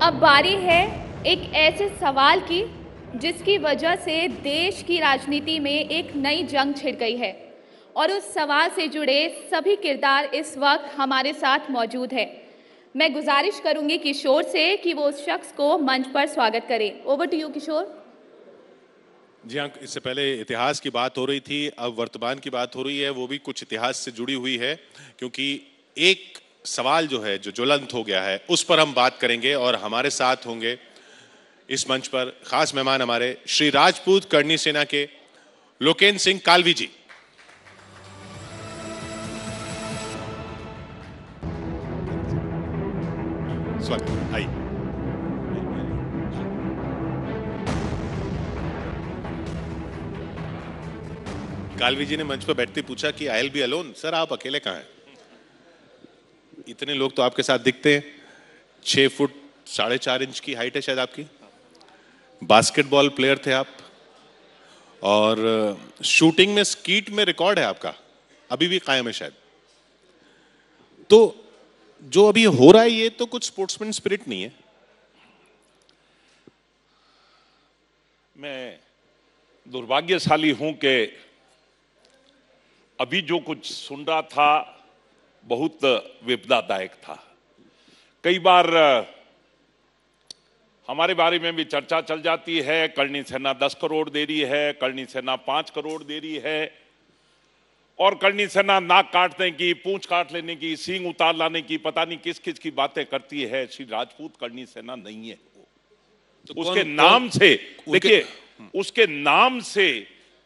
अब बारी है एक ऐसे सवाल की जिसकी वजह से देश की राजनीति में एक नई जंग छिड़ गई है और उस सवाल से जुड़े सभी किरदार इस वक्त हमारे साथ मौजूद है। मैं गुजारिश करूंगी किशोर से कि वो उस शख्स को मंच पर स्वागत करें। ओवर टू यू किशोर। जी हाँ, इससे पहले इतिहास की बात हो रही थी, अब वर्तमान की बात हो रही है, वो भी कुछ इतिहास से जुड़ी हुई है, क्योंकि एक सवाल जो है जो ज्वलंत हो गया है उस पर हम बात करेंगे और हमारे साथ होंगे इस मंच पर खास मेहमान हमारे श्री राजपूत करणी सेना के लोकेन सिंह कालवी जी। स्वागत, आइए। कालवी जी ने मंच पर बैठते पूछा कि I will be alone. Sir, आप अकेले कहाँ हैं? इतने लोग तो आपके साथ दिखते हैं। 6 फुट 4.5 इंच की हाइट है शायद आपकी। बास्केटबॉल प्लेयर थे आप और शूटिंग में स्कीट में रिकॉर्ड है आपका, अभी भी कायम है शायद। तो जो अभी हो रहा है ये तो कुछ स्पोर्ट्समैन स्पिरिट नहीं है। मैं दुर्भाग्यशाली हूं कि अभी जो कुछ सुन रहा था बहुत विपदादायक था। कई बार हमारे बारे में भी चर्चा चल जाती है, करणी सेना 10 करोड़ दे रही है, करणी सेना 5 करोड़ दे रही है, और करणी सेना नाक काटने की, पूंछ काट लेने की, सींग उतार लाने की, पता नहीं किस किस की बातें करती है। श्री राजपूत करणी सेना नहीं है। तो उसके नाम से देखिए, उसके नाम से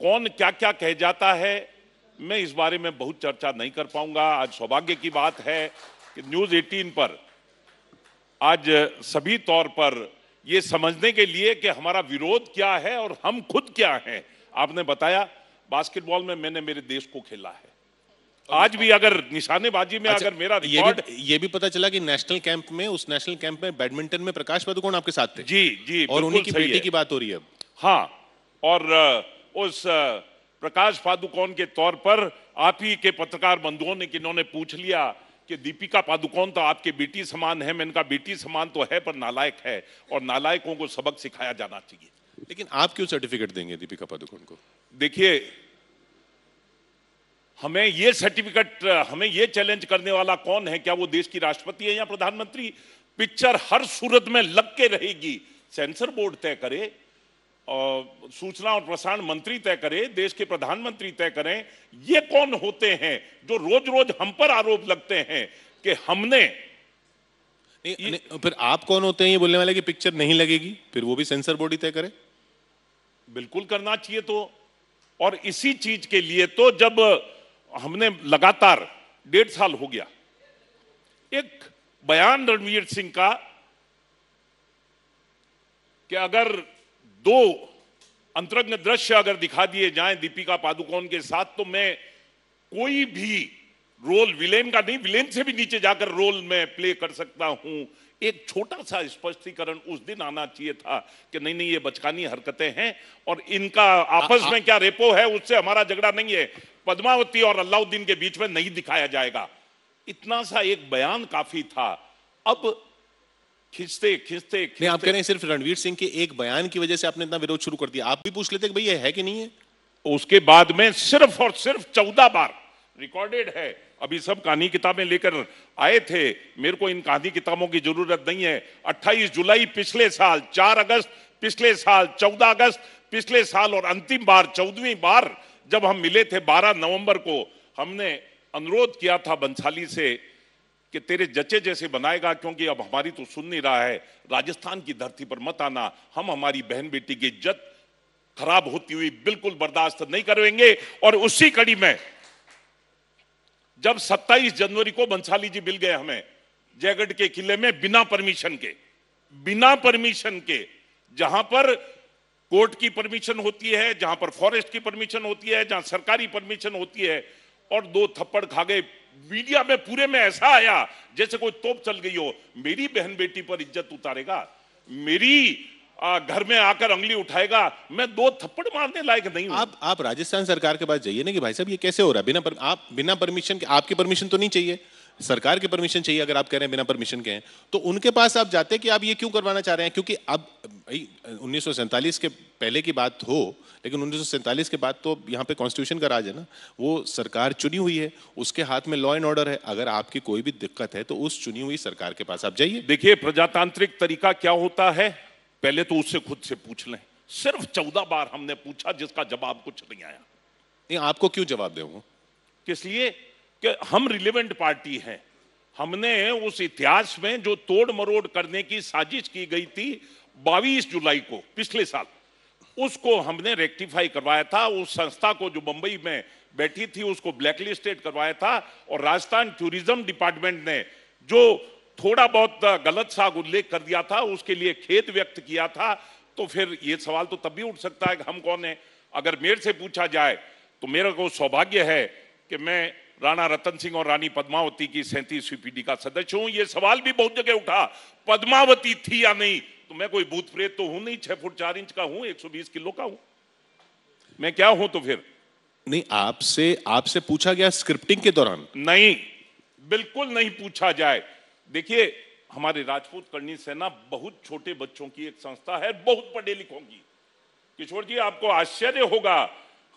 कौन क्या क्या कह जाता है, मैं इस बारे में बहुत चर्चा नहीं कर पाऊंगा। आज सौभाग्य की बात है कि न्यूज़ 18 पर आज सभी तौर पर ये समझने के लिए कि हमारा विरोध क्या है और हम खुद क्या हैं। आपने बताया बास्केटबॉल में मैंने मेरे देश को खेला है। आज भी अगर निशानेबाजी में अगर मेरा रिकॉर्ड, ये भी पता चला कि नेशनल कैंप में, उस नेशनल कैंप में बैडमिंटन में प्रकाश पादुकोण आपके साथ थे। जी जी, और उन्हीं की बेटी की बात हो रही है अब। हाँ, और उस प्रकाश पादुकोण के तौर पर आप ही के पत्रकार बंधुओं ने किन्होंने पूछ लिया कि दीपिका पादुकोण तो आपके बेटी समान है। मैंने कहा बेटी समान तो है पर नालायक है, और नालायकों को सबक सिखाया जाना चाहिए। लेकिन आप क्यों सर्टिफिकेट देंगे दीपिका पादुकोण को? देखिए, हमें ये सर्टिफिकेट, हमें ये चैलेंज करने वाला कौन है? क्या वो देश की राष्ट्रपति है या प्रधानमंत्री? पिक्चर हर सूरत में लग के रहेगी, सेंसर बोर्ड तय करे, और सूचना और प्रसारण मंत्री तय करे, देश के प्रधानमंत्री तय करें। ये कौन होते हैं जो रोज रोज हम पर आरोप लगते हैं कि हमने फिर आप कौन होते हैं ये बोलने वाले कि पिक्चर नहीं लगेगी? फिर वो भी सेंसर बोर्ड ही तय करे। बिल्कुल करना चाहिए। तो और इसी चीज के लिए तो जब हमने लगातार 1.5 साल हो गया, एक बयान रणवीर सिंह का कि अगर 2 अंतरंग दृश्य अगर दिखा दिए जाएं दीपिका पादुकोण के साथ, तो मैं कोई भी रोल विलेन का नहीं, विलेन से भी नीचे जाकर रोल में प्ले कर सकता हूं। एक छोटा सा स्पष्टीकरण उस दिन आना चाहिए था कि नहीं नहीं, ये बचकानी हरकतें हैं और इनका आपस में क्या रेपो है, उससे हमारा झगड़ा नहीं है, पद्मावती और अलाउद्दीन के बीच में नहीं दिखाया जाएगा। इतना सा एक बयान काफी था। अब खिंचते खिंचते नहीं, आप कह रहे हैं सिर्फ रणवीर सिंह के एक बयान की वजह से आपने इतना विरोध शुरू कर दिया। आप भी पूछ लेते कि भाई ये है कि नहीं है। उसके बाद में सिर्फ और सिर्फ 14 बार रिकॉर्डेड है। अभी सब कहानी किताबें लेकर आए थे, मेरे को इन कहानी किताबों की जरूरत नहीं है। 28 जुलाई पिछले साल, 4 अगस्त पिछले साल, 14 अगस्त पिछले साल, और अंतिम बार 14वीं बार जब हम मिले थे 12 नवंबर को, हमने अनुरोध किया था बंसाली से कि तेरे जचे जैसे बनाएगा, क्योंकि अब हमारी तो सुन नहीं रहा है, राजस्थान की धरती पर मत आना, हम हमारी बहन बेटी की इज्जत खराब होती हुई बिल्कुल बर्दाश्त नहीं करेंगे। और उसी कड़ी में जब 27 जनवरी को बंसाली जी मिल गए हमें जयगढ़ के किले में बिना परमिशन के, जहां पर कोर्ट की परमिशन होती है, जहां पर फॉरेस्ट की परमिशन होती है, जहां सरकारी परमिशन होती है, और 2 थप्पड़ खा गए। मीडिया में पूरे में ऐसा आया जैसे कोई तोप चल गई हो। मेरी बहन बेटी पर इज्जत उतारेगा, मेरी घर में आकर उंगली उठाएगा, मैं 2 थप्पड़ मारने लायक नहीं हूं। आप राजस्थान सरकार के पास जाइए ना कि भाई साहब ये कैसे हो रहा है, आप बिना परमिशन के, आपकी परमिशन तो नहीं चाहिए, सरकार की परमिशन चाहिए, अगर आप कह रहे हैं बिना परमिशन के हैं, तो उनके पास आप जाते कि आप ये क्यों करवाना चाह रहे हैं? क्योंकि अब 1947 के पहले की बात हो, लेकिन 1947 के बाद तो यहाँ पे कॉन्स्टिट्यूशन का राज है ना, वो सरकार चुनी हुई है, उसके हाथ में लॉ एंड ऑर्डर है। अगर आपकी कोई भी दिक्कत है तो उस चुनी हुई सरकार के पास आप जाइए। देखिए, प्रजातांत्रिक तरीका क्या होता है, पहले तो उससे खुद से पूछ लें। सिर्फ 14 बार हमने पूछा, जिसका जवाब कुछ नहीं आया। नहीं, आपको क्यों जवाब दे वो? किस लिए? कि हम रिलेवेंट पार्टी हैं। हमने उस इतिहास में जो तोड़ मरोड़ करने की साजिश की गई थी 22 जुलाई को पिछले साल, उसको हमने रेक्टिफाई करवाया था। उस संस्था को जो मुंबई में बैठी थी उसको ब्लैकलिस्टेड करवाया था, और राजस्थान टूरिज्म डिपार्टमेंट ने जो थोड़ा बहुत गलत सा उल्लेख कर दिया था उसके लिए खेद व्यक्त किया था। तो फिर ये सवाल तो तब भी उठ सकता है कि हम कौन है। अगर मेरे से पूछा जाए तो मेरा को सौभाग्य है कि मैं राणा रतन सिंह और रानी पद्मावती की 37वीं पीढ़ी का सदस्य हूं। ये सवाल भी बहुत जगह उठा, पद्मावती थी या नहीं, तो मैं कोई भूत प्रेत तो हूं नहीं, 6 फुट 4 इंच का हूं, 120 किलो का हूं, मैं क्या हूं? तो फिर नहीं, आपसे पूछा गया स्क्रिप्टिंग के दौरान? नहीं, बिल्कुल नहीं पूछा जाए। देखिए, हमारे राजपूत करनी सेना बहुत छोटे बच्चों की एक संस्था है, बहुत पढ़े लिखों की। किशोर जी, आपको आश्चर्य होगा,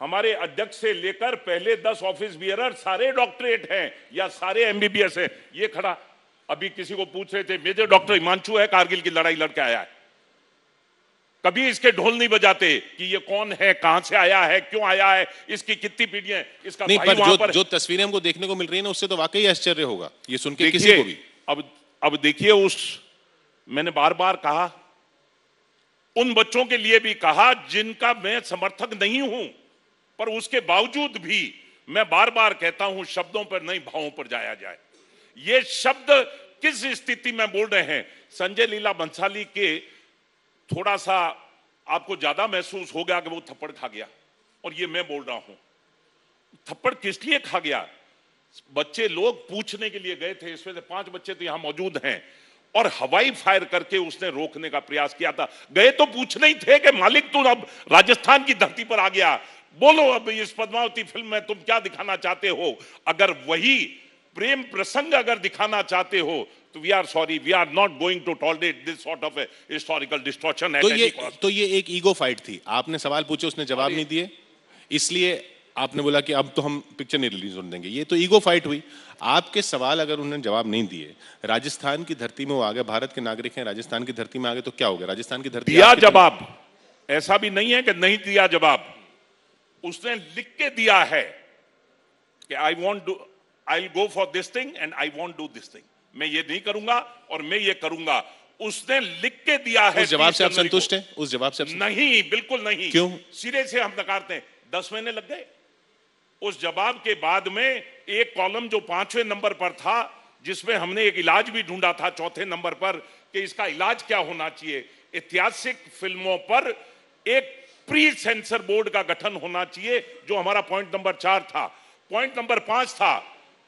हमारे अध्यक्ष से लेकर पहले 10 ऑफिस बियरर सारे डॉक्टरेट हैं या सारे एमबीबीएस हैं। ये खड़ा, अभी किसी को पूछ रहे थे, मेजर डॉक्टर हिमांशु है, कारगिल की लड़ाई लड़के आया है। कभी इसके ढोल नहीं बजाते कि ये कौन है, कहां से आया है, क्यों आया है, इसकी कितनी पीढ़ियां, इसका नहीं, भाई पर वहां पर। जो तस्वीरें हमको देखने को मिल रही है ना, उससे तो वाकई आश्चर्य होगा ये सुन के किसी को भी। अब देखिए, मैंने बार बार कहा, उन बच्चों के लिए भी कहा जिनका मैं समर्थक नहीं हूं, पर उसके बावजूद भी मैं बार बार कहता हूं, शब्दों पर नहीं भावों पर जाया जाए। ये शब्द किस स्थिति में बोल रहे हैं? संजय लीला भंसाली के थोड़ा सा आपको ज्यादा महसूस हो गया कि वो थप्पड़ खा गया, और ये मैं बोल रहा हूं। थप्पड़ किस लिए खा गया? बच्चे लोग पूछने के लिए गए थे, इसमें से 5 बच्चे तो यहां मौजूद हैं, और हवाई फायर करके उसने रोकने का प्रयास किया था। गए तो पूछने ही थे कि मालिक तू अब राजस्थान की धरती पर आ गया, बोलो अब इस पद्मावती फिल्म में तुम क्या दिखाना चाहते हो। अगर वही प्रेम प्रसंग अगर दिखाना चाहते हो तो we are sorry, we are not going to tolerate this sort of historical distortion at any cost. तो ये एक ईगो फाइट थी। आपने सवाल पूछे, उसने जवाब नहीं दिए, इसलिए आपने बोला कि अब तो हम पिक्चर नहीं रिलीज होने देंगे। ये तो ईगो फाइट हुई। आपके सवाल अगर उन्होंने जवाब नहीं दिए, राजस्थान की धरती में वो आ गए, भारत के नागरिक हैं, राजस्थान की धरती में आ गए, तो क्या हो गया? राजस्थान की धरती दिया जवाब, ऐसा भी नहीं है कि नहीं दिया जवाब। उसने लिख के दिया है कि I will go for this thing and I want do this thing, मैं ये नहीं करूंगा और मैं ये करूंगा। उसने लिख के दिया है। उस जवाब से आप संतुष्ट हैं? उस जवाब से नहीं, बिल्कुल नहीं। क्यों? सिरे से हम नकारते हैं। 10 महीने लग गए। उस जवाब के बाद में एक कॉलम जो 5वें नंबर पर था, जिसमें हमने एक इलाज भी ढूंढा था 4थे नंबर पर कि इसका इलाज क्या होना चाहिए। ऐतिहासिक फिल्मों पर एक प्री सेंसर बोर्ड का गठन होना चाहिए, जो हमारा पॉइंट नंबर 4 था। पॉइंट नंबर 5 था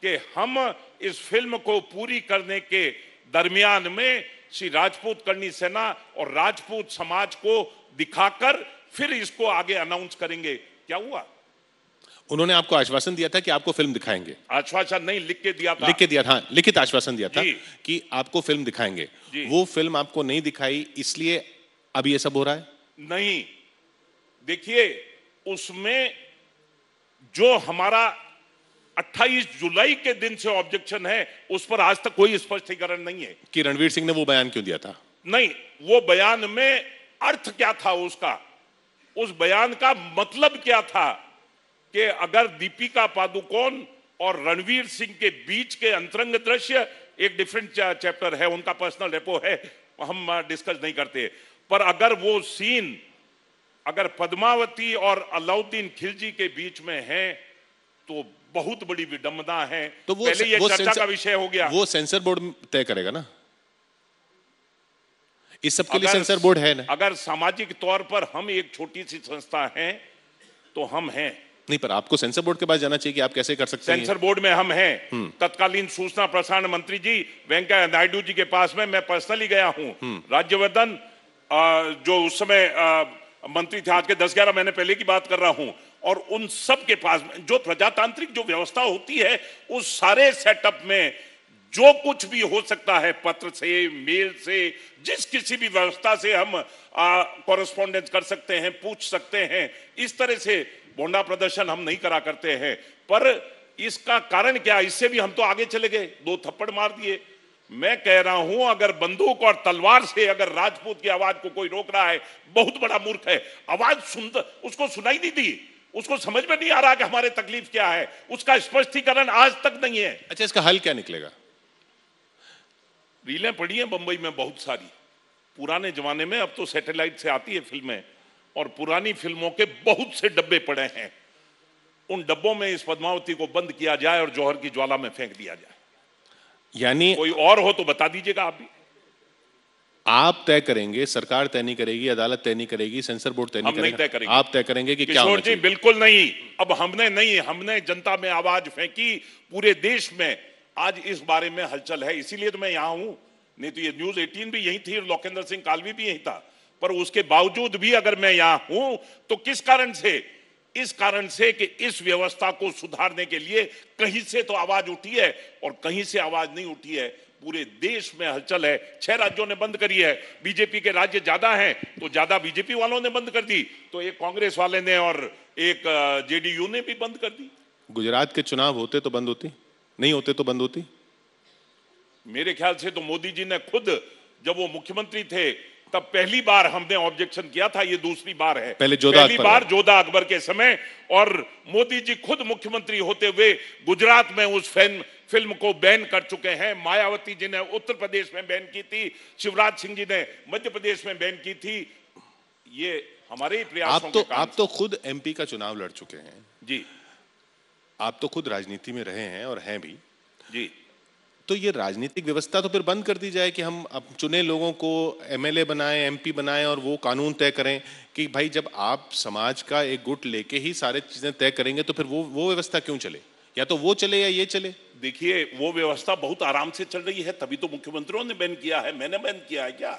कि हम इस फिल्म को पूरी करने के दरमियान में श्री राजपूत करनी सेना और राजपूत समाज को दिखाकर फिर इसको आगे अनाउंस करेंगे। क्या हुआ? उन्होंने आपको आश्वासन दिया था कि आपको फिल्म दिखाएंगे। आश्वासन नहीं, लिख के दिया था। लिख के दिया था, लिखित आश्वासन दिया था कि आपको फिल्म दिखाएंगे। वो फिल्म आपको नहीं दिखाई, इसलिए अब ये सब हो रहा है? नहीं, देखिए, उसमें जो हमारा 28 जुलाई के दिन से ऑब्जेक्शन है, उस पर आज तक कोई स्पष्टीकरण नहीं है कि रणवीर सिंह ने वो बयान क्यों दिया था। नहीं, वो बयान में अर्थ क्या था उसका, उस बयान का मतलब क्या था कि अगर दीपिका पादुकोण और रणवीर सिंह के बीच के अंतरंग दृश्य, एक डिफरेंट चैप्टर है, उनका पर्सनल रेपो है, हम डिस्कस नहीं करते, पर अगर वो सीन अगर पद्मावती और अलाउद्दीन खिलजी के बीच में है तो बहुत बड़ी विडंबना है। तो पहले ये चर्चा का विषय हो गया। वो सेंसर बोर्ड तय करेगा ना, इस सब के लिए सेंसर बोर्ड है ना। अगर सामाजिक तौर पर हम एक छोटी सी संस्था हैं तो हम हैं। नहीं, पर आपको सेंसर बोर्ड के पास जाना चाहिए कि आप कैसे कर सकते हैं। सेंसर बोर्ड में हम हैं। तत्कालीन सूचना प्रसारण मंत्री जी वेंकैया नायडू जी के पास में मैं पर्सनली गया हूं। राज्यवर्धन जो उस समय मंत्री थे, आज के 10-11 महीने पहले की बात कर रहा हूं, और उन सब के पास जो प्रजातांत्रिक जो व्यवस्था होती है, उस सारे सेटअप में जो कुछ भी हो सकता है, पत्र से, मेल से, जिस किसी भी व्यवस्था से हम कॉरेस्पॉन्डेंस कर सकते हैं, पूछ सकते हैं, इस तरह से भोंडा प्रदर्शन हम नहीं करा करते हैं। पर इसका कारण क्या? इससे भी हम तो आगे चले गए, 2 थप्पड़ मार दिए। मैं कह रहा हूं, अगर बंदूक और तलवार से अगर राजपूत की आवाज को कोई रोक रहा है, बहुत बड़ा मूर्ख है। आवाज उसको सुनाई नहीं दी, उसको समझ में नहीं आ रहा कि हमारे तकलीफ क्या है, उसका स्पष्टीकरण आज तक नहीं है। अच्छा, इसका हल क्या निकलेगा? रीलें पड़ी हैं बंबई में बहुत सारी, पुराने जमाने में, अब तो सैटेलाइट से आती है फिल्में, और पुरानी फिल्मों के बहुत से डब्बे पड़े हैं। उन डब्बों में इस पद्मावती को बंद किया जाए और जौहर की ज्वाला में फेंक दिया जाए। यानी कोई और हो तो बता दीजिएगा आप भी। आप तय करेंगे, सरकार तय नहीं करेगी, अदालत तय नहीं करेगी, सेंसर बोर्ड तय नहीं करेगा, तय करेंगे। आप तय करेंगे कि क्या होना किशोर जी, चाहिए? बिल्कुल नहीं। अब हमने जनता में आवाज फेंकी, पूरे देश में आज इस बारे में हलचल है, इसीलिए तो मैं यहां हूं। नहीं तो ये न्यूज 18 भी यही थी और लोकेंद्र सिंह कालवी भी यही था। पर उसके बावजूद भी अगर मैं यहां हूं तो किस कारण से? इस कारण से कि इस व्यवस्था को सुधारने के लिए कहीं से तो आवाज उठी है और कहीं से आवाज नहीं उठी है। पूरे देश में हलचल है। 6 राज्यों ने बंद करी है। बीजेपी के राज्य ज्यादा हैं तो ज्यादा बीजेपी वालों ने बंद कर दी, तो एक कांग्रेस वाले ने और एक जेडीयू ने भी बंद कर दी। गुजरात के चुनाव होते तो बंद होती, नहीं होते तो बंद होती? मेरे ख्याल से तो मोदी जी ने खुद, जब वो मुख्यमंत्री थे, तब पहली बार हमने ऑब्जेक्शन किया था, ये दूसरी बार है। पहली बार जोधा अकबर के समय, और मोदी जी खुद मुख्यमंत्री होते हुए गुजरात में उस फिल्म को बैन कर चुके हैं। मायावती जी ने उत्तर प्रदेश में बैन की थी, शिवराज सिंह जी ने मध्य प्रदेश में बैन की थी। ये हमारे ही प्रयासों के कारण। आप तो खुद एमपी का चुनाव लड़ चुके हैं जी, आप तो खुद राजनीति में रहे हैं और हैं भी जी। तो ये राजनीतिक व्यवस्था तो फिर बंद कर दी जाए कि हम अब चुने लोगों को एमएलए बनाएं, एमपी बनाएं और वो कानून तय करें कि भाई जब आप समाज का एक गुट लेके ही सारे चीजें तय करेंगे तो फिर वो व्यवस्था क्यों चले? या तो वो चले या ये चले। देखिए, वो व्यवस्था बहुत आराम से चल रही है, तभी तो मुख्यमंत्रियों ने बैन किया है। मैंने बैन किया है क्या?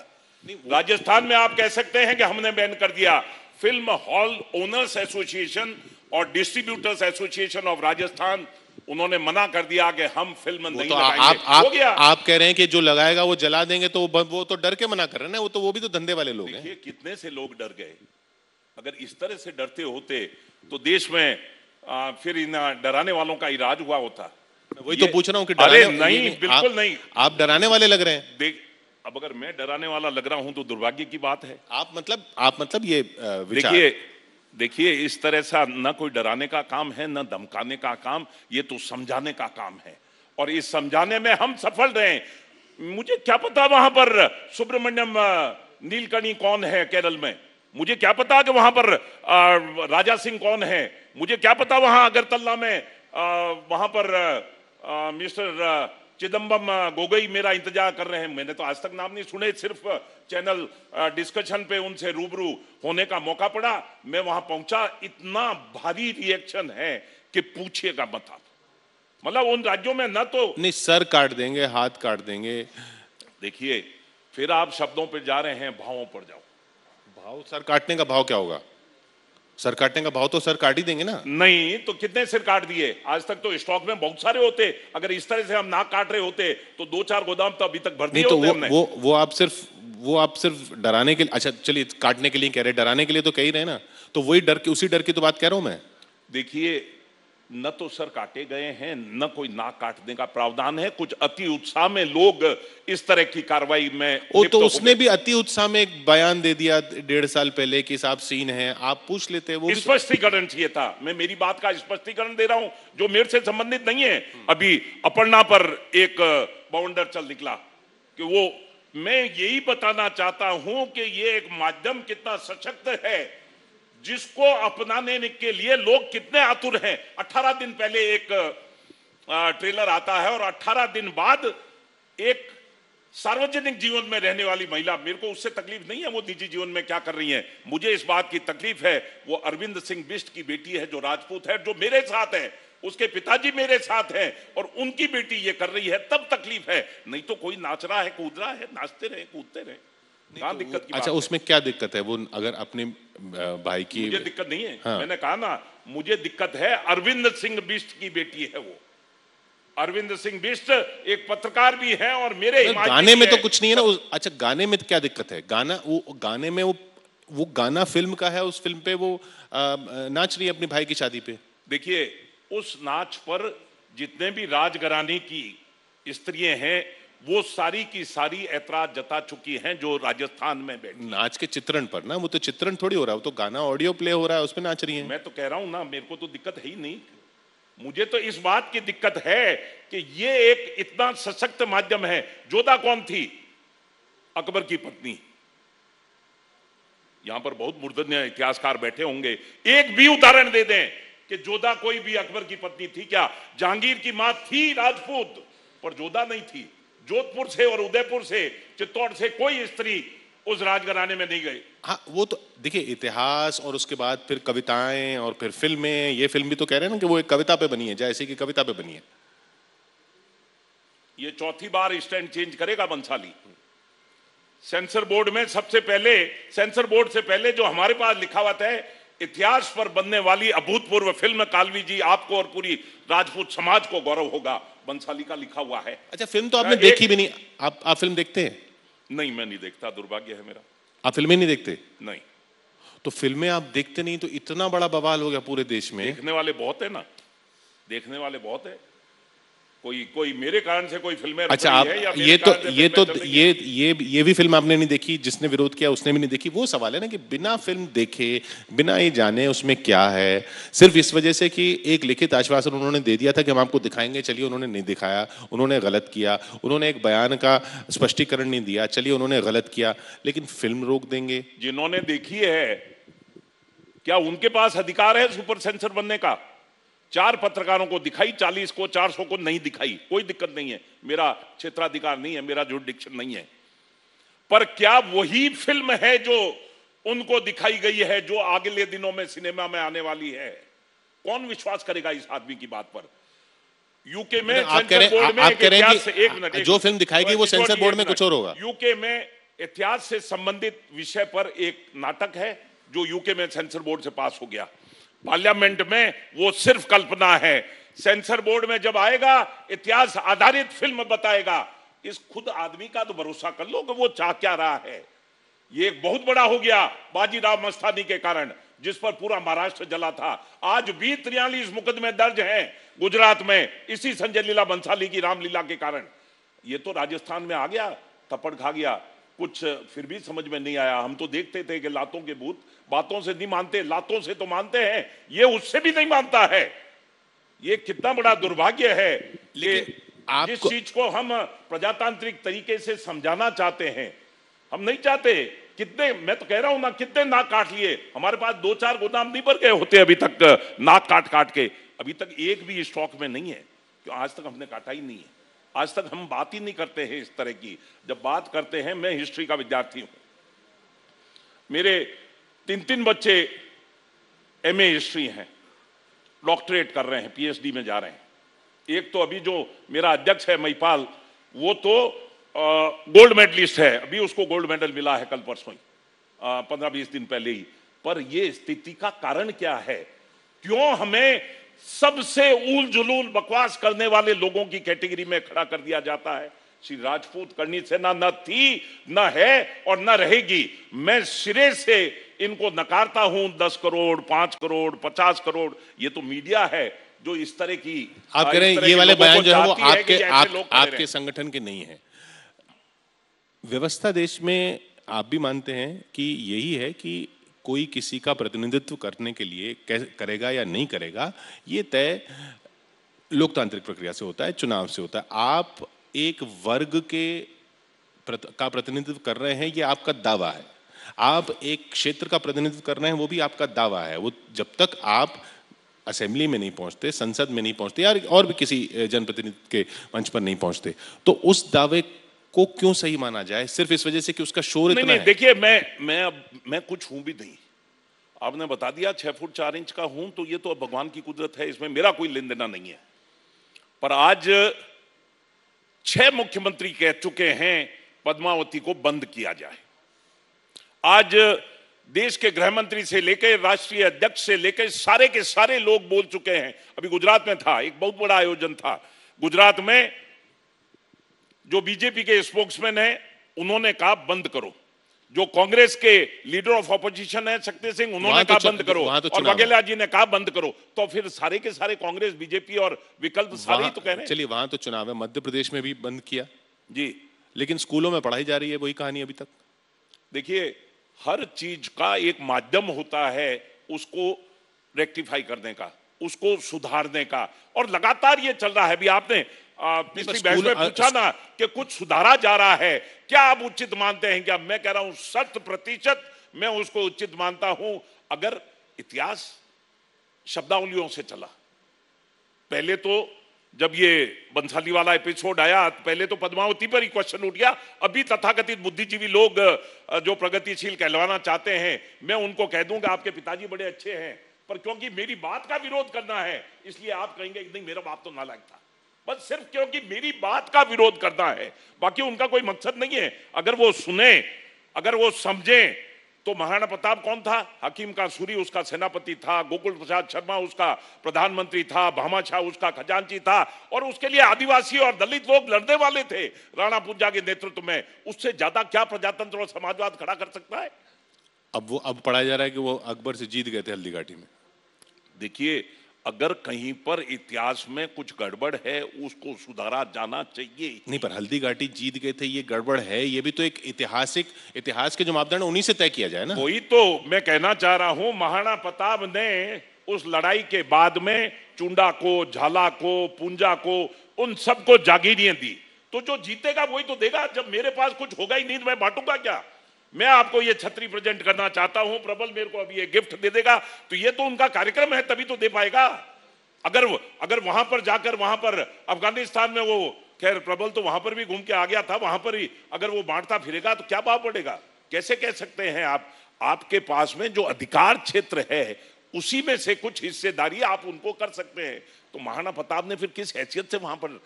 राजस्थान में आप कह सकते हैं कि हमने बैन कर दिया। फिल्म हॉल ओनर्स एसोसिएशन और डिस्ट्रीब्यूटर्स एसोसिएशन ऑफ राजस्थान, उन्होंने मना कर दिया कि हम फिल्म नहीं लगाएंगे। हो गया। आप कह रहे हैं कि जो लगाएगा वो जला देंगे, तो वो तो डर के मना कर रहे हैं ना, वो भी तो धंधे वाले लोग हैं। कितने से लोग डर गए। अगर इस तरह से डरते होते तो देश में फिर इन डराने वालों का इलाज हुआ होता। वही तो पूछ रहा हूं कि अरे नहीं, बिल्कुल नहीं। आप डराने वाले लग रहे हैं। देख, अब अगर मैं डराने वाला लग रहा हूं तो दुर्भाग्य की बात है। आप मतलब ये देखिए, इस तरह से न कोई डराने का काम है, न धमकाने का काम, ये तो समझाने का काम है, और इस समझाने में हम सफल रहे। मुझे क्या पता वहां पर सुब्रमण्यम नीलकणी कौन है केरल में, मुझे क्या पता कि वहां पर राजा सिंह कौन है, मुझे क्या पता वहां अगरतला में वहां पर मिस्टर चिदम्बरम गोगोई मेरा इंतजार कर रहे हैं। मैंने तो आज तक नाम नहीं सुने, सिर्फ चैनल डिस्कशन पे उनसे रूबरू होने का मौका पड़ा, मैं वहां पहुंचा, इतना भारी रिएक्शन है कि पूछिएगा मत आप। मतलब उन राज्यों में न तो नहीं, सर काट देंगे, हाथ काट देंगे। देखिए, फिर आप शब्दों पे जा रहे हैं, भावों पर जाओ। भाव, सर काटने का भाव क्या होगा? सर काटने का भाव तो सर काट ही देंगे ना। नहीं तो कितने सिर काट दिए आज तक? तो स्टॉक में बहुत सारे होते। अगर इस तरह से हम नाक काट रहे होते तो 2-4 गोदाम तो अभी तक भर दिए होते हमने। वो आप सिर्फ डराने के लिए, अच्छा चलिए काटने के लिए कह रहे, डराने के लिए तो कह ही रहे ना, तो वही डर की, उसी डर की तो बात कह रहा हूं मैं। देखिए, न तो सर काटे गए हैं, न कोई नाक काटने का प्रावधान है। कुछ अति उत्साह में लोग इस तरह की कार्रवाई में, वो तो उसने भी अति उत्साह में एक बयान दे दिया 1.5 साल पहले कि साहब सीन है, आप पूछ लेते। वो स्पष्टीकरण चाहिए था। मैं मेरी बात का स्पष्टीकरण दे रहा हूं जो मेरे से संबंधित नहीं है। अभी अपर्णा पर एक बाउंडर चल निकला कि वो, मैं यही बताना चाहता हूं कि ये एक माध्यम कितना सशक्त है, जिसको अपनाने के लिए लोग कितने आतुर हैं। 18 दिन पहले एक ट्रेलर आता है और 18 दिन बाद एक सार्वजनिक जीवन में रहने वाली महिला, मेरे को उससे तकलीफ नहीं है वो निजी जीवन में क्या कर रही है, मुझे इस बात की तकलीफ है वो अरविंद सिंह बिष्ट की बेटी है जो राजपूत है, जो मेरे साथ है, उसके पिताजी मेरे साथ हैं और उनकी बेटी ये कर रही है, तब तकलीफ है। नहीं तो कोई नाच रहा है, कूद रहा है, नाचते रहे, कूदते रहे, कहां दिक्कत की बात? अच्छा, उसमें क्या दिक्कत है? वो अगर अपने भाई की, मुझे दिक्कत नहीं है। हाँ। मैंने कहा ना, मुझे दिक्कत है अरविंद सिंह बिष्ट की बेटी है वो, अरविंद सिंह बिष्ट एक पत्रकार भी हैं और मेरे गाने में तो कुछ नहीं है ना। अच्छा, गाने में क्या दिक्कत है? गाना, वो गाने में वो गाना फिल्म का है, उस फिल्म पे वो नाच रही है अपनी भाई की शादी पे। देखिए, उस नाच पर जितने भी राजघराने की स्त्रियां हैं वो सारी की सारी ऐतराज जता चुकी हैं जो राजस्थान में बैठी। नाच के चित्रण पर ना, वो तो चित्रण थोड़ी हो रहा है, वो तो गाना ऑडियो प्ले हो रहा है, उसमें नाच रही है। मैं तो कह रहा हूं ना, मेरे को तो दिक्कत है ही नहीं। मुझे तो इस बात की दिक्कत है कि ये एक इतना सशक्त माध्यम है। जोधा कौन थी? अकबर की पत्नी। यहां पर बहुत मूर्धन्य इतिहासकार बैठे होंगे, एक भी उदाहरण दे दें कि जोधा कोई भी अकबर की पत्नी थी क्या? जहांगीर की मां थी राजपूत, पर जोधा नहीं थी। जोधपुर से और उदयपुर से, चित्तौड़ से कोई स्त्री उस राजघराने में नहीं गई। हाँ, वो तो देखिए, इतिहास और उसके बाद फिर कविताएं और फिर फिल्में। ये फिल्म भी तो कह रहे हैं ना कि वो एक कविता पे बनी है, जैसे की कविता पे बनी है। ये चौथी बार स्टैंड चेंज करेगा बंसाली। सेंसर बोर्ड में सबसे पहले, सेंसर बोर्ड से पहले जो हमारे पास लिखावट है, इतिहास पर बनने वाली अभूतपूर्व फिल्म कालवी जी, आपको और पूरी राजपूत समाज को गौरव होगा, बंसाली का लिखा हुआ है। अच्छा, फिल्म तो आपने देखी भी नहीं। आप फिल्म देखते हैं? नहीं, मैं नहीं देखता, दुर्भाग्य है मेरा। आप फिल्में नहीं देखते? नहीं। तो फिल्में आप देखते नहीं तो इतना बड़ा बवाल हो गया पूरे देश में। देखने वाले बहुत है ना, देखने वाले बहुत है। कोई मेरे कारण से कोई फिल्में अच्छा, आप है या ये भी फिल्म आपने नहीं देखी, जिसने विरोध किया उसने भी नहीं देखी। वो सवाल है ना कि बिना फिल्म देखे, बिना ये जाने उसमें क्या है, सिर्फ इस वजह से कि एक लिखित आश्वासन उन्होंने दे दिया था कि हम आपको दिखाएंगे, चलिए उन्होंने नहीं दिखाया, उन्होंने गलत किया। उन्होंने एक बयान का स्पष्टीकरण नहीं दिया, चलिए उन्होंने गलत किया, लेकिन फिल्म रोक देंगे। जिन्होंने देखी है, क्या उनके पास अधिकार है सुपर सेंसर बनने का? 4 पत्रकारों को दिखाई, 40 को, 400 को नहीं दिखाई, कोई दिक्कत नहीं है। मेरा क्षेत्राधिकार नहीं है, मेरा जुरिडिक्शन नहीं है। पर क्या वही फिल्म है जो उनको दिखाई गई है जो अगले दिनों में सिनेमा में आने वाली है? कौन विश्वास करेगा इस आदमी की बात पर? यूके में आप कह रहे हैं कि जो फिल्म दिखाएगी वो सेंसर बोर्ड में कुछ और होगा। यूके में इतिहास से संबंधित विषय पर एक नाटक है जो यूके में सेंसर बोर्ड से पास हो गया। पार्लियामेंट में वो सिर्फ कल्पना है। सेंसर बोर्ड में जब आएगा, इतिहास आधारित फिल्म बताएगा। इस खुद आदमी का तो भरोसा कर लो कि वो चाह क्या रहा है। ये एक बहुत बड़ा हो गया बाजीराव मस्तानी के कारण, जिस पर पूरा महाराष्ट्र जला था। आज भी 43 मुकदमे दर्ज हैं गुजरात में इसी संजय लीला बंसाली की रामलीला के कारण। ये तो राजस्थान में आ गया, थप्पड़ खा गया, कुछ फिर भी समझ में नहीं आया। हम तो देखते थे कि लातों के भूत बातों से नहीं मानते, लातों से तो मानते हैं, ये उससे भी नहीं मानता है। ये कितना बड़ा दुर्भाग्य है कि जिस चीज को हम प्रजातांत्रिक तरीके से समझाना चाहते हैं, हम नहीं चाहते। कितने, मैं तो कह रहा हूं ना, कितने नाक काट लिए। हमारे पास 2-4 गोदाम नहीं भर गए होते अभी तक, नाक काट काट के। अभी तक एक भी स्टॉक में नहीं है, क्यों? आज तक हमने काटा ही नहीं है। आज तक हम बात ही नहीं करते हैं इस तरह की। जब बात करते हैं, मैं हिस्ट्री का विद्यार्थी हूं, मेरे 3 बच्चे एमए हिस्ट्री हैं, डॉक्टरेट कर रहे हैं, पीएचडी में जा रहे हैं। एक तो अभी जो मेरा अध्यक्ष है महिपाल, वो तो गोल्ड मेडलिस्ट है, अभी उसको गोल्ड मेडल मिला है कल परसों ही, 15-20 दिन पहले ही। पर ये स्थिति का कारण क्या है? क्यों हमें सबसे ऊल जुलूल बकवास करने वाले लोगों की कैटेगरी में खड़ा कर दिया जाता है? श्री राजपूत करनी सेना न थी, न है और न रहेगी। मैं सिरे से इनको नकारता हूं। 10 करोड़, 5 करोड़, 50 करोड़, ये तो मीडिया है जो इस तरह की, आप कह रहे हैं ये वाले बयान जो है वो आपके संगठन के नहीं है। व्यवस्था देश में आप भी मानते हैं कि यही है कि कोई किसी का प्रतिनिधित्व करने के लिए करेगा या नहीं करेगा, ये तय लोकतांत्रिक प्रक्रिया से होता है, चुनाव से होता है। आप एक वर्ग का प्रतिनिधित्व कर रहे हैं, ये आपका दावा है। आप एक क्षेत्र का प्रतिनिधित्व कर रहे हैं, वो भी आपका दावा है। वो जब तक आप असेंबली में नहीं पहुंचते, संसद में नहीं पहुंचते, या और भी किसी जनप्रतिनिधि के मंच पर नहीं पहुंचते, तो उस दावे को क्यों सही माना जाए? सिर्फ इस वजह से कि उसका शोर इतना है। देखिए, मैं कुछ हूं भी नहीं। आपने बता दिया 6 फुट 4 इंच का हूं, तो ये तो भगवान की कुदरत है, इसमें मेरा कोई लेन देना नहीं है। पर आज 6 मुख्यमंत्री कह चुके हैं पद्मावती को बंद किया जाए। आज देश के गृह मंत्री से लेकर राष्ट्रीय अध्यक्ष से लेकर सारे के सारे लोग बोल चुके हैं। अभी गुजरात में था, एक बहुत बड़ा आयोजन था, गुजरात में जो बीजेपी के स्पोक्समैन है उन्होंने कहा बंद करो, जो कांग्रेस के लीडर ऑफ ऑपोजिशन है शक्ति सिंह उन्होंने कहा बंद करो, और वघेला जी ने कहा बंद करो, तो फिर सारे के सारे कांग्रेस बीजेपी और विकल्प सारे ही तो कह रहे हैं। चलिए वहां तो चुनाव है, मध्य प्रदेश में भी बंद किया जी, लेकिन स्कूलों में पढ़ाई जा रही है, वही कहानी अभी तक। देखिए हर चीज का एक माध्यम होता है उसको रेक्टिफाई करने का, उसको सुधारने का, और लगातार ये चल रहा है। अभी आपने पिछली बहस में पूछा ना कि कुछ सुधारा जा रहा है, क्या आप उचित मानते हैं? क्या मैं कह रहा हूं 100% मैं उसको उचित मानता हूं। अगर इतिहास शब्दावलियों से चला, पहले तो जब ये बंसाली वाला एपिसोड आया पहले तो पद्मावती पर ही क्वेश्चन उठ गया। अभी तथाकथित बुद्धिजीवी लोग जो प्रगतिशील कहलवाना चाहते हैं, मैं उनको कह दूंगा आपके पिताजी बड़े अच्छे हैं, पर क्योंकि मेरी बात का विरोध करना है इसलिए आप कहेंगे नहीं मेरा बाप तो नालायक था, बस सिर्फ क्योंकि मेरी बात का विरोध करना है, बाकी उनका कोई मकसद नहीं है। अगर वो सुने, अगर वो समझे, तो महाराणा प्रताप कौन था? हकीम का सूरी उसका सेनापति था, गोकुल प्रसाद शर्मा उसका प्रधानमंत्री था, भामाशाह उसका खजांची था, और उसके लिए आदिवासी और दलित लोग लड़ने वाले थे राणा पुंजा के नेतृत्व में। उससे ज्यादा क्या प्रजातंत्र और समाजवाद खड़ा कर सकता है? अब पढ़ाया जा रहा है कि वो अकबर से जीत गए थे हल्दी घाटी में। देखिए अगर कहीं पर इतिहास में कुछ गड़बड़ है उसको सुधारा जाना चाहिए। नहीं, पर हल्दी घाटी जीत गए थे ये गड़बड़ है, ये भी तो एक इतिहास के जो मापदंड उन्हीं से तय किया जाए ना। वही तो मैं कहना चाह रहा हूं, महाराणा प्रताप ने उस लड़ाई के बाद में चुंडा को, झाला को, पुंजा को, उन सबको जागीरियां दी, तो जो जीतेगा वही तो देगा। जब मेरे पास कुछ होगा ही नहीं तो मैं बांटूंगा क्या? मैं आपको ये छतरी प्रेजेंट करना चाहता हूं, प्रबल मेरे को अभी ये गिफ्ट दे देगा, तो ये तो उनका कार्यक्रम है तभी तो दे पाएगा। अगर वहां पर जाकर, वहां पर अफगानिस्तान में वो, खैर प्रबल तो वहां पर भी घूम के आ गया था, वहां पर ही अगर वो बांटता फिरेगा तो क्या भाव पड़ेगा? कैसे कह सकते हैं आप? आपके पास में जो अधिकार क्षेत्र है उसी में से कुछ हिस्सेदारी आप उनको कर सकते हैं। तो महाराणा प्रताप ने फिर किस हैसियत से वहां पर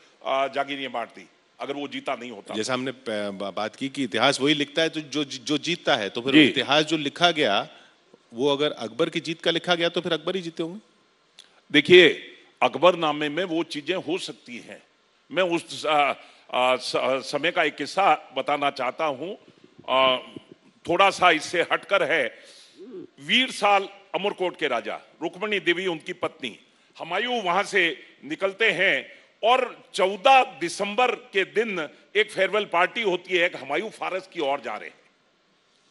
जागीरें बांट दी अगर वो जीता नहीं होता? जैसा हमने बात की कि इतिहास वही लिखता है, तो जो जीतता है, तो फिर इतिहास जो लिखा गया वो अगर अकबर की जीत का लिखा गया तो फिर अकबर ही जीते होंगे। देखिए अकबरनामे में वो चीजें हो सकती हैं। मैं उस समय का एक किस्सा बताना चाहता हूं, थोड़ा सा इससे हटकर है। वीर साल अमरकोट के राजा, रुक्मणी देवी उनकी पत्नी, हुमायूं वहां से निकलते हैं और 14 दिसंबर के दिन एक फेयरवेल पार्टी होती है। हुमायूं फारस की ओर जा रहे हैं,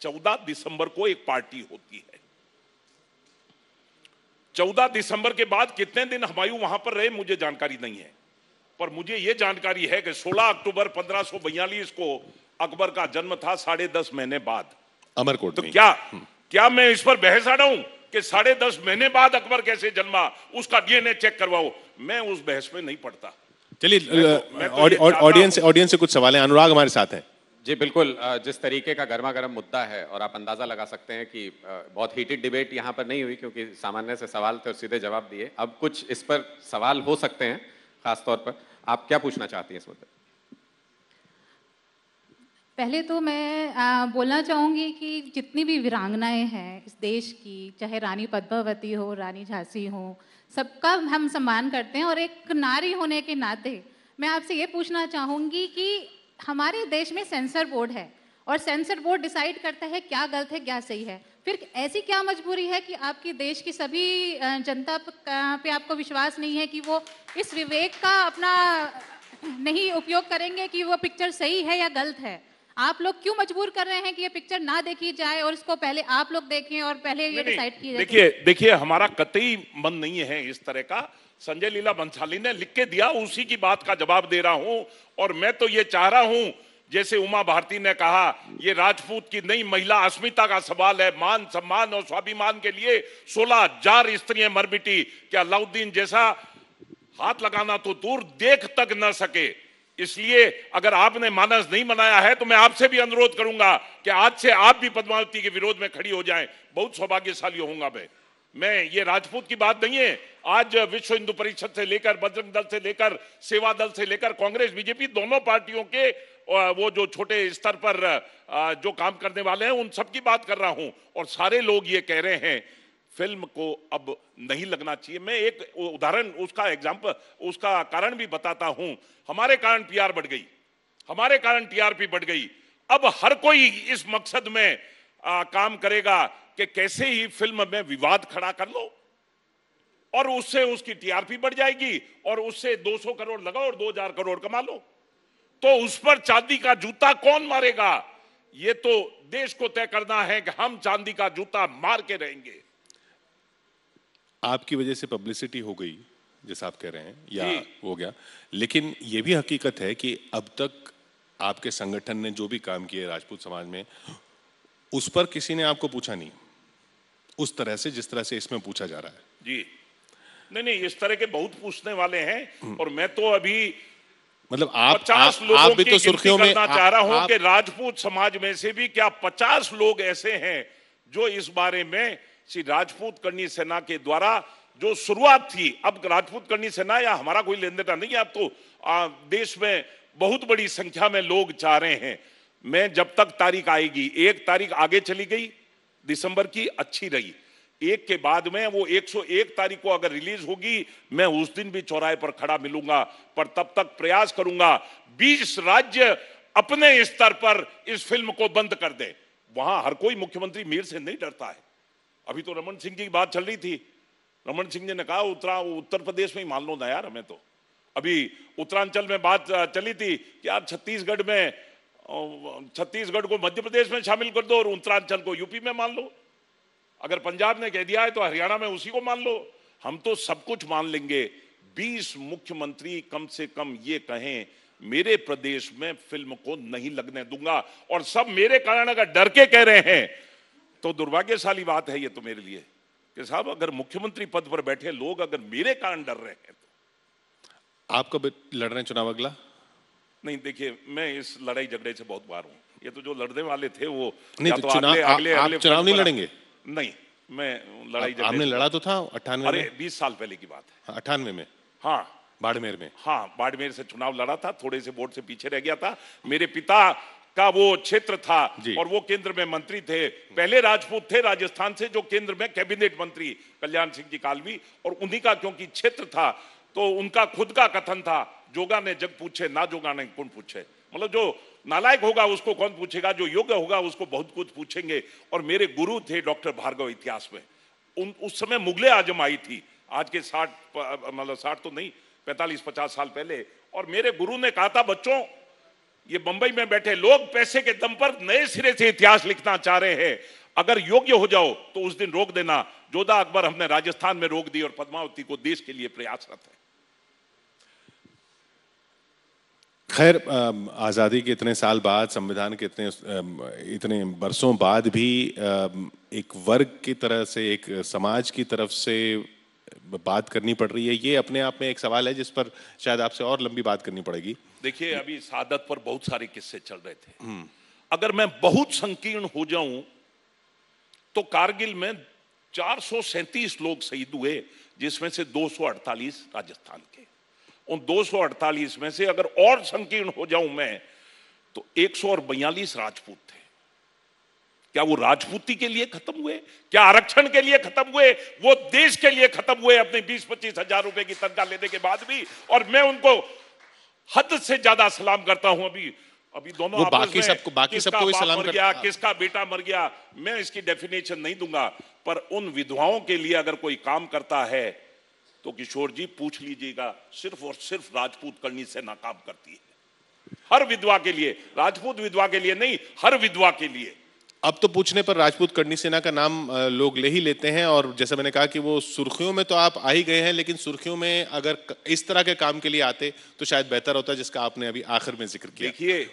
14 दिसंबर को एक पार्टी होती है। 14 दिसंबर के बाद कितने दिन हुमायूं वहां पर रहे मुझे जानकारी नहीं है, पर मुझे यह जानकारी है कि 16 अक्टूबर 1542 को अकबर का जन्म था, 10.5 महीने बाद अमरकोट। तो क्या मैं इस पर बहस आ रहा हूं कि 10.5 महीने बाद अकबर कैसे जन्मा, उसका डीएनए चेक करवाओ? मैं उस बहस में नहीं पड़ता। चलिए ऑडियंस से कुछ सवाल हैं। अनुराग हमारे साथ हैं। जी बिल्कुल, जिस तरीके का गर्मा गर्म मुद्दा है और आप अंदाजा लगा सकते हैं कि बहुत हीटेड डिबेट यहाँ पर नहीं हुई, क्योंकि सामान्य से सवाल थे और सीधे जवाब दिए। अब कुछ इस पर सवाल हो सकते हैं, खासतौर पर आप क्या पूछना चाहती हैं इस मुद्दे? पहले तो मैं बोलना चाहूँगी कि जितनी भी वीरांगनाएं हैं इस देश की, चाहे रानी पद्मावती हो, रानी झांसी हो, सबका हम सम्मान करते हैं। और एक नारी होने के नाते मैं आपसे ये पूछना चाहूँगी कि हमारे देश में सेंसर बोर्ड है और सेंसर बोर्ड डिसाइड करता है क्या गलत है क्या सही है, फिर ऐसी क्या मजबूरी है कि आपकी देश की सभी जनता पे आपको विश्वास नहीं है कि वो इस विवेक का अपना नहीं उपयोग करेंगे कि वो पिक्चर सही है या गलत है? आप लोग क्यों मजबूर कर रहे हैं कि ये पिक्चर ना देखी जाए और इसको पहले आप लोग देखें और पहले ये डिसाइड किया जाए? देखिए हमारा कतई मन नहीं है इस तरह का। संजय लीला बंसाली ने लिख के दिया, उसी की बात का जवाब दे रहा हूं। और मैं तो ये चाह रहा हूं, जैसे उमा भारती ने कहा, ये राजपूत की नई महिला अस्मिता का सवाल है। मान सम्मान और स्वाभिमान के लिए 16,000 स्त्रियां मर मिटी, क्या अलाउद्दीन जैसा हाथ लगाना तो दूर देख तक न सके? इसलिए अगर आपने मानस नहीं मनाया है तो मैं आपसे भी अनुरोध करूंगा कि आज से आप भी पद्मावती के विरोध में खड़ी हो जाएं। बहुत सौभाग्यशाली होऊंगा मैं ये राजपूत की बात नहीं है। आज विश्व हिंदू परिषद से लेकर, बजरंग दल से लेकर, सेवा दल से लेकर, कांग्रेस बीजेपी दोनों पार्टियों के वो जो छोटे स्तर पर जो काम करने वाले हैं उन सब की बात कर रहा हूं। और सारे लोग ये कह रहे हैं फिल्म को अब नहीं लगना चाहिए। मैं एक उदाहरण, उसका एग्जाम्पल, उसका कारण भी बताता हूं। हमारे कारण पीआर बढ़ गई, हमारे कारण टीआरपी बढ़ गई। अब हर कोई इस मकसद में काम करेगा कि कैसे ही फिल्म में विवाद खड़ा कर लो और उससे उसकी टीआरपी बढ़ जाएगी और उससे 200 करोड़ लगाओ और 2000 करोड़ कमा लो। तो उस पर चांदी का जूता कौन मारेगा? ये तो देश को तय करना है कि हम चांदी का जूता मार के रहेंगे। आपकी वजह से पब्लिसिटी हो गई जैसा आप कह रहे हैं, या हो गया, लेकिन यह भी हकीकत है कि अब तक आपके संगठन ने जो भी काम किए राजपूत समाज में, उस पर किसी ने आपको पूछा नहीं उस तरह से जिस तरह से इसमें पूछा जा रहा है। जी नहीं, इस तरह के बहुत पूछने वाले हैं। और मैं तो अभी मतलब 50 आप लोगों भी की तो सुर्खियों में चाह रहा हूं कि राजपूत समाज में से भी क्या 50 लोग ऐसे हैं जो इस बारे में श्री राजपूत करनी सेना के द्वारा जो शुरुआत थी, अब राजपूत करनी सेना या हमारा कोई लेन देन नहीं है, अब तो देश में बहुत बड़ी संख्या में लोग चाह रहे हैं। मैं जब तक तारीख आएगी, एक तारीख आगे चली गई दिसंबर की, अच्छी रही, एक के बाद में वो 101 तारीख को अगर रिलीज होगी, मैं उस दिन भी चौराहे पर खड़ा मिलूंगा। पर तब तक प्रयास करूंगा 20 राज्य अपने स्तर पर इस फिल्म को बंद कर दे। वहां हर कोई मुख्यमंत्री मीर से नहीं डरता है। अभी तो रमन सिंह जी की बात चल रही थी, रमन सिंह जी ने कहा उत्तर प्रदेश में ही मान लो ना यार, हमें तो अभी उत्तरांचल में बात चली थी कि यार छत्तीसगढ़ को मध्य प्रदेश में शामिल कर दो और उत्तरांचल को यूपी में मान लो। अगर पंजाब ने कह दिया है तो हरियाणा में उसी को मान लो। हम तो सब कुछ मान लेंगे। 20 मुख्यमंत्री कम से कम ये कहें मेरे प्रदेश में फिल्म को नहीं लगने दूंगा, और सब मेरे कारण अगर डर के कह रहे हैं तो दुर्भाग्यशाली बात है ये तो मेरे लिए कि साहब अगर मुख्यमंत्री पद पर बैठे लोग अगर मेरे कारण डर रहे हैं तो। आप कब लड़ रहे हैं चुनाव अगला? नहीं देखिए, मैं इस लड़ाई झगड़े से बहुत बार हूं। ये तो जो लड़ने वाले थे वो नहीं, तो चुनाव आप चुनाव नहीं लड़ेंगे? नहीं, मैं लड़ाई झगड़े आपने लड़ा तो था 98 में। अरे 20 साल पहले की बात है। 98 में? हाँ, बाड़मेर में। हाँ, बाड़मेर से चुनाव लड़ा था, थोड़े से वोट से पीछे रह गया था। मेरे पिता का वो क्षेत्र था और वो केंद्र में मंत्री थे। पहले राजपूत थे राजस्थान से जो केंद्र में कैबिनेट मंत्री कल्याण सिंह जी कालवी, और उन्हीं का क्योंकि क्षेत्र था तो उनका खुद का कथन था, जोगा ने जग पूछे ना जोगा ने कौन पूछे। मतलब जो नालायक होगा उसको कौन पूछेगा, जो योग्य होगा उसको बहुत कुछ पूछेंगे। और मेरे गुरु थे डॉक्टर भार्गव इतिहास में। उस समय मुगले आजम आई थी, आज के 60 तो नहीं, 45-50 साल पहले। और मेरे गुरु ने कहा था, बच्चों ये बंबई में बैठे लोग पैसे के दम पर नए सिरे से इतिहास लिखना चाह रहे हैं, अगर योग्य हो जाओ तो उस दिन रोक देना। जोधा अकबर हमने राजस्थान में रोक दी और पद्मावती को देश के लिए प्रयासरत है। खैर, आज़ादी के इतने साल बाद, संविधान के इतने बरसों बाद भी एक वर्ग की तरह से, एक समाज की तरफ से बात करनी पड़ रही है। ये अपने आप में एक सवाल है जिस पर शायद आपसे और लंबी बात करनी पड़ेगी। देखिए, अभी शहादत पर बहुत सारे किस्से चल रहे थे। अगर मैं बहुत संकीर्ण हो जाऊं तो कारगिल में 437 लोग शहीद हुए, जिसमें से 248 राजस्थान के। उन 248 में से अगर और संकीर्ण हो जाऊं मैं तो 142 राजपूत थे। क्या वो राजपूती के लिए खत्म हुए? क्या आरक्षण के लिए खत्म हुए? वो देश के लिए खत्म हुए, अपने 20-25 हजार रुपए की तनख्वाह लेने के बाद भी। और मैं उनको हद से ज्यादा सलाम करता हूं। अभी दोनों वो बाकी सबको सलाम मर गया, किसका बेटा मर गया, मैं इसकी डेफिनेशन नहीं दूंगा। पर उन विधवाओं के लिए अगर कोई काम करता है तो किशोर जी पूछ लीजिएगा, सिर्फ और सिर्फ राजपूत करनी से नाकाम करती है। हर विधवा के लिए, राजपूत विधवा के लिए नहीं, हर विधवा के लिए। अब तो पूछने पर राजपूत करनी सेना का नाम लोग ले ही लेते हैं, और जैसे मैंने कहा कि वो सुर्खियों में तो आप आ ही गए हैं, लेकिन सुर्खियों में अगर इस तरह के काम के लिए आते तो शायद बेहतर होता, जिसका आपने अभी आखिर में जिक्र किया। देखिए,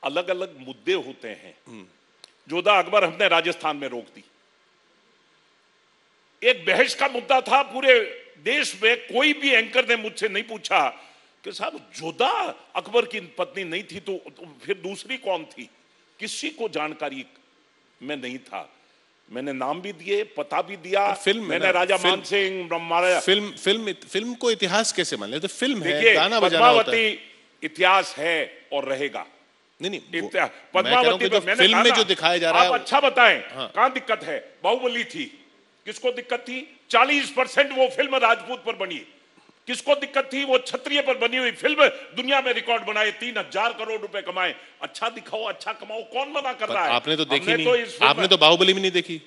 अलग अलग मुद्दे होते हैं। जोधा अकबर हमने राजस्थान में रोक दी। एक बहस का मुद्दा था पूरे देश में, कोई भी एंकर ने मुझसे नहीं पूछा कि साहब जोधा अकबर की पत्नी नहीं थी तो फिर दूसरी कौन थी। किसी को जानकारी में नहीं था। मैंने नाम भी दिए, पता भी दिया। मैंने राजा मान सिंह फिल्म को इतिहास कैसे मान ले? तो फिल्म है, गाना बजाना होता है। पद्मावती इतिहास है और रहेगा। नहीं, पद्मावती फिल्म में जो दिखाया जा रहा है, आप अच्छा बताएं, कहां दिक्कत है? बाहुबली थी, किसको दिक्कत थी? 40% वो फिल्म राजपूत पर बनी। किसको दिक्कत थी? वो क्षत्रिय पर बनी हुई फिल्म दुनिया में रिकॉर्ड बनाए, 3,000 करोड़ रुपए कमाए। अच्छा दिखाओ, अच्छा कमाओ, कौन मना कर रहा है? आपने तो देखी नहीं, आपने तो बाहुबली भी नहीं देखी।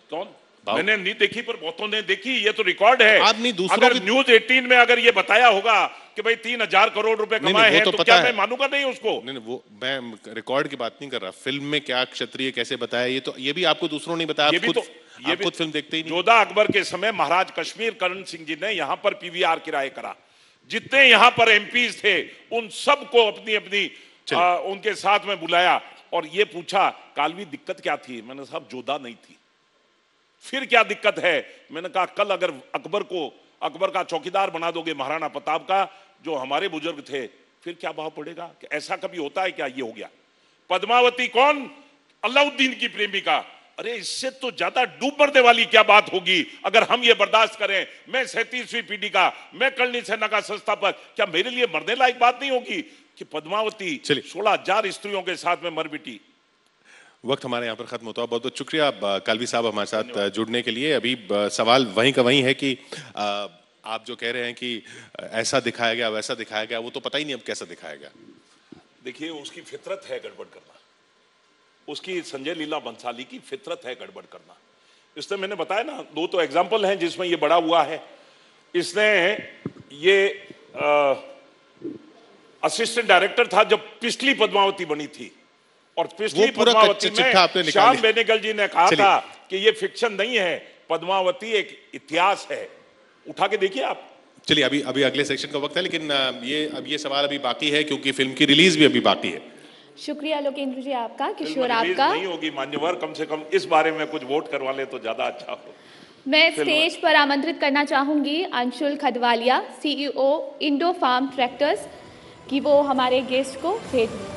कौन? मैंने नहीं देखी, पर बहुतों ने देखी। ये तो रिकॉर्ड है। आप नहीं, दूसरों अगर न्यूज 18 में अगर ये बताया होगा कि भाई 3,000 करोड़ रुपए कमाए हैं, तो क्या मैं मानूंगा नहीं उसको? नहीं, वो मैं रिकॉर्ड की बात नहीं कर रहा। फिल्म में क्या क्षत्रिय कैसे बताया, ये भी आपको दूसरों ने बताया। आप खुद फिल्म देखते ही नहीं। जोधा अकबर के समय महाराज कश्मीर करण सिंह जी ने यहाँ पर पीवीआर किराए करा। जितने यहाँ पर एमपीज थे उन सबको अपनी अपनी उनके साथ में बुलाया और ये पूछा कालवी दिक्कत क्या थी? मैंने साहब जोधा नहीं थी। फिर क्या दिक्कत है? मैंने कहा कल अगर अकबर का चौकीदार बना दोगे महाराणा प्रताप का, जो हमारे बुजुर्ग थे, फिर क्या भाव पड़ेगा? ऐसा कभी होता है क्या? ये हो गया। पद्मावती कौन? अलाउद्दीन की प्रेमिका। अरे इससे तो ज्यादा डूब मरने वाली क्या बात होगी अगर हम ये बर्दाश्त करें। मैं 37वीं पीढ़ी का, मैं करनी सेना का संस्थापक, क्या मेरे लिए मरने लायक बात नहीं होगी कि पद्मावती 16,000 स्त्रियों के साथ में मर मिटी? वक्त हमारे यहाँ पर खत्म होता है। बहुत बहुत शुक्रिया कालवी साहब हमारे साथ जुड़ने के लिए। अभी सवाल वहीं का वहीं है कि आप जो कह रहे हैं कि ऐसा दिखाया गया वैसा दिखाया गया, वो तो पता ही नहीं अब कैसा दिखाया गया। देखिए उसकी फितरत है गड़बड़ करना, उसकी संजय लीला बंसाली की फितरत है गड़बड़ करना। इसने मैंने बताया ना, 2 तो एग्जाम्पल हैं जिसमें ये बड़ा हुआ है। इसने ये असिस्टेंट डायरेक्टर था जब पिछली पद्मावती बनी थी, और पिछली पद्मावती में श्याम बेनेगल जी ने कहा था कि ये फिक्शन नहीं है, पद्मावती एक इतिहास है। उठा के देखिए आप। चलिए अभी अगले सेक्शन का वक्त है, लेकिन ये सवाल अभी बाकी है क्योंकि फिल्म की रिलीज भी अभी बाकी है। शुक्रिया लोकेंद्र जी आपका, किशोर आपका। नहीं होगी मान्यवर, कम से कम इस बारे में कुछ वोट करवा ले तो ज्यादा अच्छा हो। मैं स्टेज पर आमंत्रित करना चाहूंगी अंशुल खदवालिया, CEO इंडो फार्म ट्रैक्टर्स, कि वो हमारे गेस्ट को भेज दें।